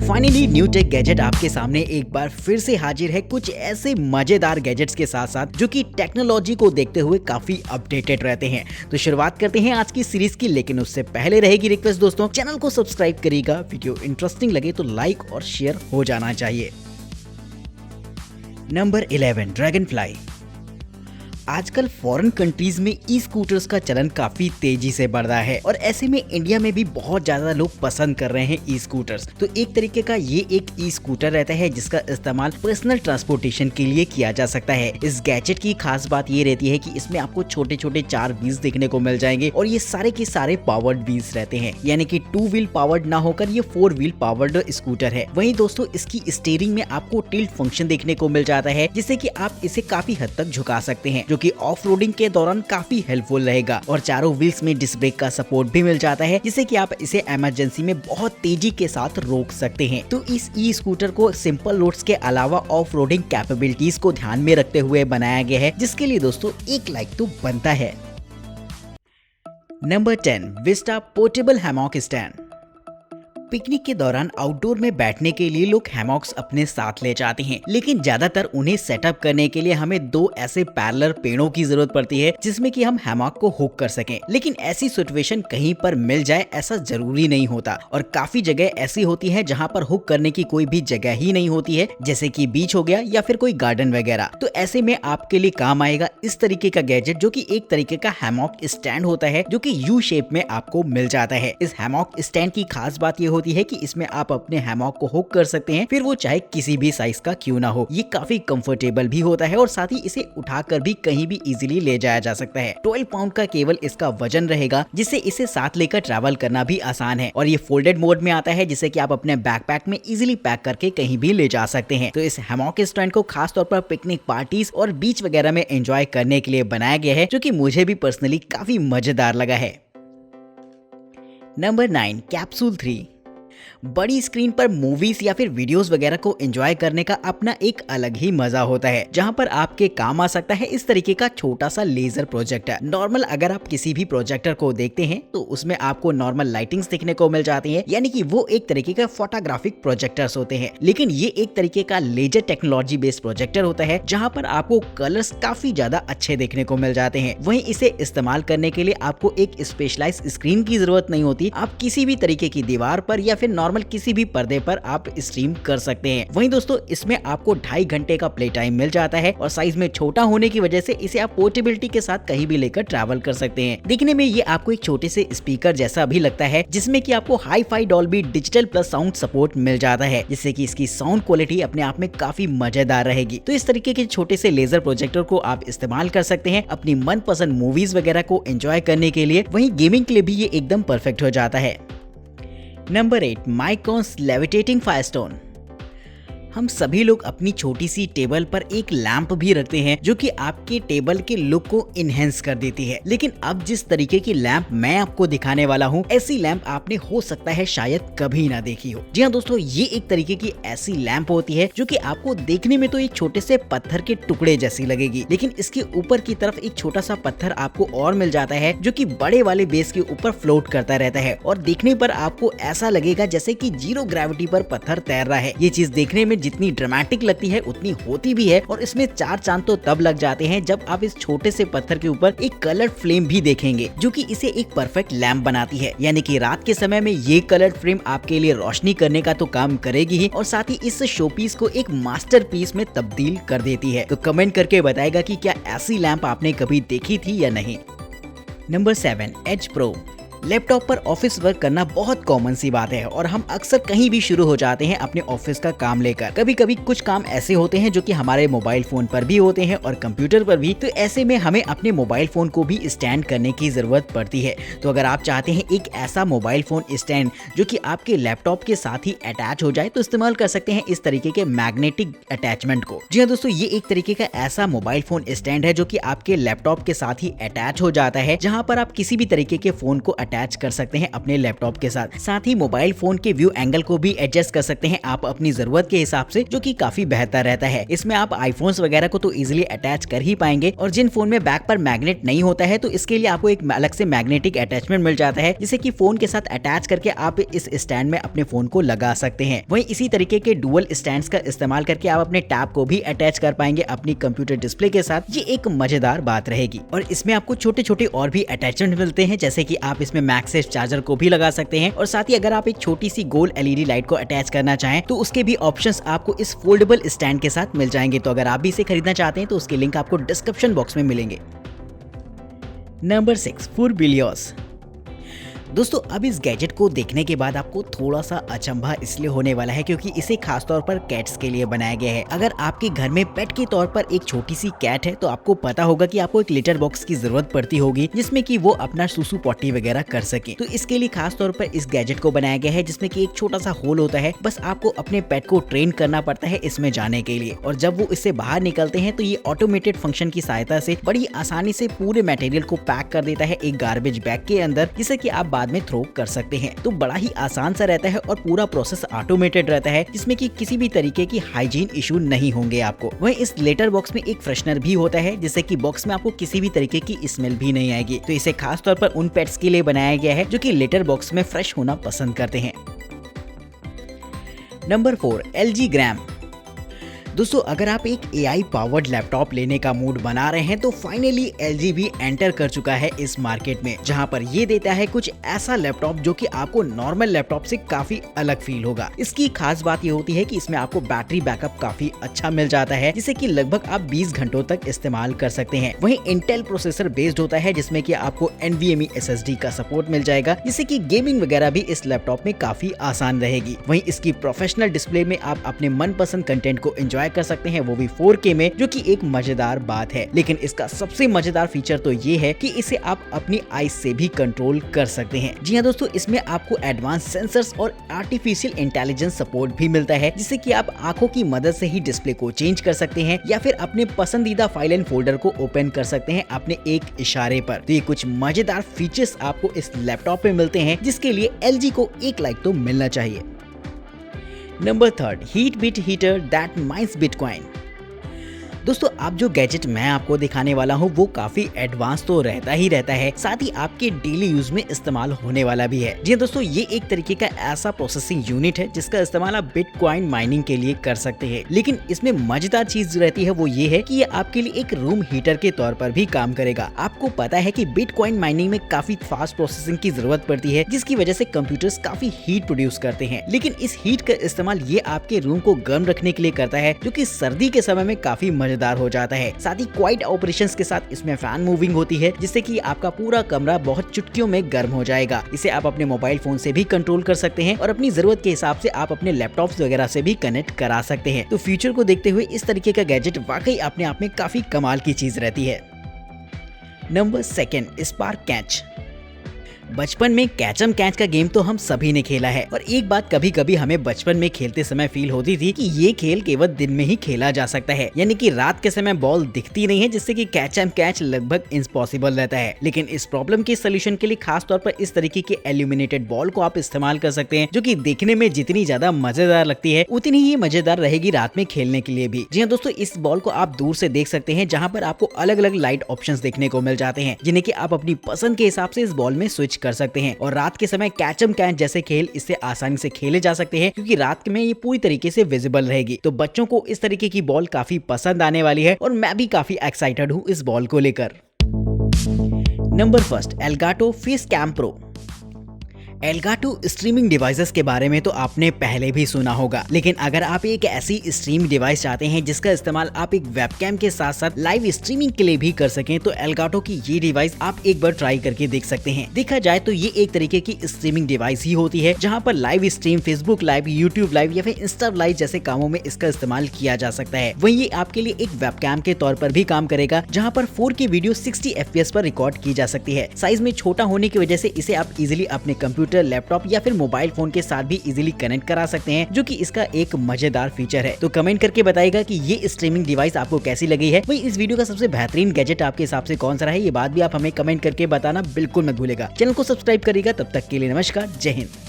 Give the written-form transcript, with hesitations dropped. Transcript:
Finally new take gadget आपके सामने एक बार फिर से हाजिर है, कुछ ऐसे मजेदार गैजेट्स के साथ साथ जो कि टेक्नोलॉजी को देखते हुए काफी अपडेटेड रहते हैं। तो शुरुआत करते हैं आज की सीरीज की, लेकिन उससे पहले रहेगी रिक्वेस्ट दोस्तों, चैनल को सब्सक्राइब करिएगा, वीडियो इंटरेस्टिंग लगे तो लाइक और शेयर हो जाना चाहिए। Number 11 dragon fly. आजकल फॉरेन कंट्रीज में ई स्कूटर्स का चलन काफी तेजी से बढ़ रहा है और ऐसे में इंडिया में भी बहुत ज्यादा लोग पसंद कर रहे हैं ई स्कूटर्स। तो एक तरीके का ये एक ई स्कूटर रहता है जिसका इस्तेमाल पर्सनल ट्रांसपोर्टेशन के लिए किया जा सकता है। इस गैजेट की खास बात ये रहती है कि इसमें आपको छोटे छोटे 4 व्हील्स देखने को मिल जाएंगे और ये सारे के सारे पावर्ड व्हील्स रहते हैं, यानी कि 2 व्हील पावर्ड ना होकर ये 4 व्हील पावर्ड स्कूटर है। वहीं दोस्तों इसकी स्टीयरिंग में आपको टिल्ट फंक्शन देखने को मिल जाता है, जिससे कि आप इसे काफी हद तक झुका सकते हैं, जो कि ऑफ रोडिंग के दौरान काफी हेल्पफुल रहेगा। और चारों व्हील्स में डिस्क ब्रेक का सपोर्ट भी मिल जाता है, जिससे कि आप इसे इमरजेंसी में बहुत तेजी के साथ रोक सकते हैं। तो इस ई स्कूटर को सिंपल रोड्स के अलावा ऑफ रोडिंग कैपेबिलिटीज को ध्यान में रखते हुए बनाया गया है, जिसके लिए दोस्तों एक लाइक तो बनता है। Number 10 Vista portable hammock stand. Picnic के दौरान आउटडोर में बैठने के लिए लोग हैमॉक्स अपने साथ ले जाते हैं, लेकिन ज्यादातर उन्हें सेटअप करने के लिए हमें 2 ऐसे पैरेलल पेड़ों की जरूरत पड़ती है जिसमें कि हम हैमॉक को हुक कर सकें। लेकिन ऐसी सिचुएशन कहीं पर मिल जाए ऐसा जरूरी नहीं होता और काफी जगह ऐसी होती है जहां पर हुक करने की कोई भी जगह ही नहीं होती है, जैसे कि बीच हो गया या फिर कोई गार्डन वगैरह। तो ऐसे में आपके लिए काम आएगा इस तरीके का गैजेट, जो कि एक तरीके का हैमॉक स्टैंड होता है, जो कि यू शेप में आपको मिल जाता है। इस हैमॉक स्टैंड की खास बात ये होती है कि इसमें आप अपने हैमॉक को हुक कर सकते हैं, फिर वो चाहे किसी भी साइज का क्यों ना हो। ये काफी कंफर्टेबल भी होता है और साथ ही इसे उठाकर भी कहीं भी इजीली ले जाया जा सकता है। 12 पाउंड का केवल इसका वजन रहेगा, जिससे इसे साथ लेकर ट्रैवल करना भी आसान है। और ये फोल्डेड मोड में आता है, जिससे कि आप अपने बैकपैक में इजीली पैक करके कहीं भी ले जा सकते हैं। तो इस हैमॉक स्टैंड को खास तौर पर पिकनिक पार्टीज और बीच वगैरह में एंजॉय करने के लिए बनाया गया है, जो कि मुझे भी पर्सनली काफी मजेदार लगा है। Number 9 capsule 3। बड़ी स्क्रीन पर मूवीज या फिर वीडियोस वगैरह को एंजॉय करने का अपना एक अलग ही मजा होता है, जहां पर आपके काम आ सकता है इस तरीके का छोटा सा लेजर प्रोजेक्टर। नॉर्मल अगर आप किसी भी प्रोजेक्टर को देखते हैं तो उसमें आपको नॉर्मल लाइटिंग्स देखने को मिल जाती है, यानी कि वो एक तरीके का फोटोग्राफिक प्रोजेक्टर्स होते हैं। लेकिन ये एक तरीके का लेजर टेक्नोलॉजी बेस्ड प्रोजेक्टर होता है, जहां पर आपको कलर्स काफी ज्यादा अच्छे देखने को मिल जाते हैं। वहीं इसे इस्तेमाल करने के लिए आपको एक स्पेशलाइज स्क्रीन की जरूरत नहीं होती, आप किसी भी तरीके की दीवार पर या फिर नॉर्मल किसी भी पर्दे पर आप स्ट्रीम कर सकते हैं। वहीं दोस्तों इसमें आपको 2.5 घंटे का प्ले टाइम मिल जाता है और साइज में छोटा होने की वजह से इसे आप पोर्टेबिलिटी के साथ कहीं भी लेकर ट्रैवल कर सकते हैं। दिखने में ये आपको एक छोटे से स्पीकर जैसा भी लगता है, जिसमें कि आपको hi fi Dolby digital plus sound support मिल जाता है, जिससे कि इसकी साउंड क्वालिटी अपने आप में काफी मजेदार रहेगी। तो इस तरीके के छोटे से लेजर प्रोजेक्टर को आप इस्तेमाल कर सकते हैं अपनी मनपसंद मूवीज वगैरह को एंजॉय करने के लिए। वहीं गेमिंग के लिए भी ये एकदम परफेक्ट हो जाता है। Number 8 microns levitating Firestone. हम सभी लोग अपनी छोटी सी टेबल पर एक लैंप भी रखते हैं, जो कि आपके टेबल के लुक को इनहेंस कर देती है। लेकिन अब जिस तरीके की लैंप मैं आपको दिखाने वाला हूँ, ऐसी लैंप आपने हो सकता है शायद कभी ना देखी हो। जी हाँ दोस्तों, ये एक तरीके की ऐसी लैंप होती है जो कि आपको देखने में तो एक छोटे से पत्थर के टुकड़े जैसी लगेगी, लेकिन इसके ऊपर की तरफ एक छोटा सा पत्थर आपको और मिल जाता है, जो कि बड़े वाले बेस के ऊपर फ्लोट करता रहता है और देखने पर आपको ऐसा लगेगा जैसे कि 0 ग्रेविटी पर पत्थर तैर रहा है। ये चीज देखने में जितनी ड्रामेटिक लगती है उतनी होती भी है, और इसमें 4 चांद तो तब लग जाते हैं जब आप इस छोटे से पत्थर के ऊपर एक कलर्ड फ्लेम भी देखेंगे, जो कि इसे एक परफेक्ट लैंप बनाती है। यानी कि रात के समय में ये कलर्ड फ्लेम आपके लिए रोशनी करने का तो काम करेगी ही, और साथ ही इस शोपीस को एक मास्टरपीस में तब्दील कर देती है। तो कमेंट करके बताएगा कि क्या ऐसी लैंप आपने कभी देखी थी या नहीं। नंबर 7 एज प्रो। लैपटॉप पर ऑफिस वर्क करना बहुत कॉमन सी बात है और हम अक्सर कहीं भी शुरू हो जाते हैं अपने ऑफिस का काम लेकर। कभी कभी कुछ काम ऐसे होते हैं जो कि हमारे मोबाइल फोन पर भी होते हैं और कंप्यूटर पर भी, तो ऐसे में हमें अपने मोबाइल फोन को भी स्टैंड करने की जरूरत पड़ती है। तो अगर आप चाहते हैं एक ऐसा मोबाइल फोन स्टैंड जो कि आपके लैपटॉप के साथ ही अटैच हो जाए, तो इस्तेमाल कर सकते हैं इस तरीके के मैग्नेटिक अटैचमेंट को। जी हाँ दोस्तों, ये एक तरीके का ऐसा मोबाइल फोन स्टैंड है जो कि आपके लैपटॉप के साथ ही अटैच हो जाता है, जहाँ पर आप किसी भी तरीके के फोन को अटैच अटैच कर सकते हैं अपने लैपटॉप के साथ ही मोबाइल फोन के व्यू एंगल को भी एडजस्ट कर सकते हैं आप अपनी जरूरत के हिसाब से, जो कि काफी बेहतर रहता है। इसमें आप आईफोन्स वगैरह को तो इजीली अटैच कर ही पाएंगे, और जिन फोन में बैक पर मैग्नेट नहीं होता है तो इसके लिए आपको एक अलग से मैग्नेटिक अटैचमेंट मिल जाता है, जिसे कि फोन के साथ अटैच करके आप इस स्टैंड में अपने फोन को लगा सकते हैं। वहीं इसी तरीके के डुअल स्टैंड्स का इस्तेमाल करके आप अपने टैब को भी अटैच कर पाएंगे अपनी कंप्यूटर डिस्प्ले के साथ। ये एक मजेदार बात रहेगी। और इसमें आपको छोटे छोटे और भी अटैचमेंट मिलते हैं, जैसे कि आप इसमें मैगसेफ चार्जर को भी लगा सकते हैं, और साथ ही अगर आप एक छोटी सी गोल एलईडी लाइट को अटैच करना चाहें तो उसके भी ऑप्शंस आपको इस फोल्डेबल स्टैंड के साथ मिल जाएंगे। तो अगर आप भी इसे खरीदना चाहते हैं तो उसके लिंक आपको डिस्क्रिप्शन बॉक्स में मिलेंगे। नंबर 6, फुरबिलियोस। दोस्तों अब इस गैजेट को देखने के बाद आपको थोड़ा सा अचंभा इसलिए होने वाला है क्योंकि इसे खास तौर पर कैट्स के लिए बनाया गया है। अगर आपके घर में पेट के तौर पर एक छोटी सी कैट है तो आपको पता होगा कि आपको एक लिटर बॉक्स की जरूरत पड़ती होगी जिसमें कि वो अपना सुसु पॉटी वगैरह कर सके। तो इसके लिए खास तौर पर इस गैजेट को बनाया गया है जिसमें कि एक छोटा सा होल होता है। बस आपको अपने पेट को ट्रेन करना पड़ता है इसमें जाने के लिए, और जब वो इससे बाहर निकलते हैं तो ये ऑटोमेटेड फंक्शन की सहायता से बड़ी आसानी से पूरे मटेरियल को पैक कर देता है एक गार्बेज बैग के अंदर, जिसे कि आप बाद में थ्रो कर सकते हैं। तो बड़ा ही आसान सा रहता है और पूरा प्रोसेस ऑटोमेटेड रहता है, जिसमें कि किसी भी तरीके की हाइजीन इशू नहीं होंगे आपको। वहीं इस लेटर बॉक्स में एक फ्रेशनर भी होता है, जिससे कि बॉक्स में आपको किसी भी तरीके की स्मेल भी नहीं आएगी। तो इसे खास तौर पर उन पेट्स के लिए बनाया गया है जो कि लेटर बॉक्स में फ्रेश होना पसंद करते हैं। Number 4, LG gram. दोस्तों अगर आप एक AI पावर्ड लैपटॉप लेने का मूड बना रहे हैं तो फाइनली LG भी एंटर कर चुका है इस मार्केट में, जहां पर ये देता है कुछ ऐसा लैपटॉप जो कि आपको नॉर्मल लैपटॉप से काफी अलग फील होगा। इसकी खास बात ये होती है कि इसमें आपको बैटरी बैकअप काफी अच्छा मिल जाता है, जिसे कि लगभग आप 20 घंटों तक इस्तेमाल कर सकते हैं। वहीं इंटेल प्रोसेसर बेस्ड होता है जिसमें कि आपको NVMe SSD का सपोर्ट मिल जाएगा, जिससे कि गेमिंग वगैरह भी इस लैपटॉप में काफी आसान रहेगी। वहीं इसकी प्रोफेशनल डिस्प्ले में आप अपने मनपसंद कंटेंट को एंजॉय कर सकते हैं, वो भी 4K में, जो कि एक मजेदार बात है। लेकिन इसका सबसे मजेदार फीचर तो ये है कि इसे आप अपनी आईज से भी कंट्रोल कर सकते हैं। जी हाँ दोस्तों, इसमें आपको एडवांस सेंसर्स और आर्टिफिशियल इंटेलिजेंस सपोर्ट भी मिलता है, जिससे कि आप आंखों की मदद से ही डिस्प्ले को चेंज कर सकते हैं या फिर अपने पसंदीदा फाइल एंड फोल्डर को ओपन कर सकते हैं अपने एक इशारे पर। तो ये कुछ मजेदार फीचर्स आपको इस लैपटॉप पे मिलते हैं, जिसके लिए LG को एक लाइक तो मिलना चाहिए। Number 3, heat beat heater that mines bitcoin. दोस्तों आप जो गैजेट मैं आपको दिखाने वाला हूँ वो काफी एडवांस तो रहता ही रहता है, साथ ही आपके डेली यूज में इस्तेमाल होने वाला भी है। जी दोस्तों, ये एक तरीके का ऐसा प्रोसेसिंग यूनिट है जिसका इस्तेमाल आप बिटकॉइन माइनिंग के लिए कर सकते हैं। लेकिन इसमें मजेदार चीज रहती है वो ये है कि ये आपके लिए एक रूम हीटर के तौर पर भी काम करेगा। आपको पता है कि बिटकॉइन माइनिंग में काफी फास्ट प्रोसेसिंग की जरूरत पड़ती है, जिसकी वजह से कंप्यूटर्स काफी हीट प्रोड्यूस करते हैं। लेकिन इस हीट का इस्तेमाल ये आपके रूम को गर्म रखने के लिए करता है, जो कि सर्दी के समय में काफी मजेदार हो जाता है। साथ ही क्वाइट ऑपरेशंस के साथ इसमें फैन मूविंग होती है, जिससे कि आपका पूरा कमरा बहुत चुटकियों में गर्म हो जाएगा। इसे आप अपने मोबाइल फोन से भी कंट्रोल कर सकते हैं और अपनी जरूरत के हिसाब से आप अपने लैपटॉप्स वगैरह से भी कनेक्ट करा सकते हैं। तो फ्यूचर को देखते हुए इस तरीके का गैजेट वाकई अपने आप में काफी कमाल की चीज रहती है। Number 2, spark catch. बचपन में कैचम कैच का गेम तो हम सभी ने खेला है, और एक बात कभी कभी हमें बचपन में खेलते समय फील होती थी कि ये खेल केवल दिन में ही खेला जा सकता है, यानी कि रात के समय बॉल दिखती नहीं है, जिससे कि कैचम कैच लगभग इम्पॉसिबल रहता है। लेकिन इस प्रॉब्लम के सोल्यूशन के लिए खास तौर पर इस तरीके के एल्यूमिनेटेड बॉल को आप इस्तेमाल कर सकते हैं, जो कि देखने में जितनी ज्यादा मजेदार लगती है उतनी ही मजेदार रहेगी रात में खेलने के लिए भी। जी हाँ दोस्तों, इस बॉल को आप दूर से देख सकते हैं, जहाँ पर आपको अलग अलग लाइट ऑप्शंस देखने को मिल जाते हैं, जिन्हें कि आप अपनी पसंद के हिसाब से इस बॉल में स्विच कर सकते हैं। और रात के समय कैचम कैच जैसे खेल इससे आसानी से खेले जा सकते हैं, क्योंकि रात में ये पूरी तरीके से विजिबल रहेगी। तो बच्चों को इस तरीके की बॉल काफी पसंद आने वाली है, और मैं भी काफी एक्साइटेड हूँ इस बॉल को लेकर। Number 1, Elgato face cam pro. Elgato streaming devices के बारे में तो आपने पहले भी सुना होगा, लेकिन अगर आप एक ऐसी स्ट्रीम डिवाइस चाहते हैं जिसका इस्तेमाल आप एक वेबकैम के साथ साथ लाइव स्ट्रीमिंग के लिए भी कर सकें, तो एल्गाटो की ये डिवाइस आप एक बार ट्राई करके देख सकते हैं। देखा जाए तो ये एक tरीके की स्ट्रीमिंग डिवाइस ही होती है, जहां पर live stream, Facebook live, YouTube live या फिर इंस्टा लाइव जैसे कामों में इसका इस्तेमाल किया जा सकता है। वहीं ये आपके लिए एक वेबकैम के तौर पर भी काम करेगा, जहाँ पर 4K वीडियो 60 FPS पर रिकॉर्ड की जा सकती है। साइज में छोटा होने की वजह से इसे आप इजिली अपने कंप्यूटर कंप्यूटर, लैपटॉप या फिर मोबाइल फोन के साथ भी इजीली कनेक्ट करा सकते हैं, जो कि इसका एक मजेदार फीचर है। तो कमेंट करके बताइएगा कि ये स्ट्रीमिंग डिवाइस आपको कैसी लगी है। वही इस वीडियो का सबसे बेहतरीन गैजेट आपके हिसाब से कौन सा रहा है, ये बात भी आप हमें कमेंट करके बताना बिल्कुल मत भूलेगा। चैनल को सब्सक्राइब करिएगा। तब तक के लिए नमस्कार, जय हिंद।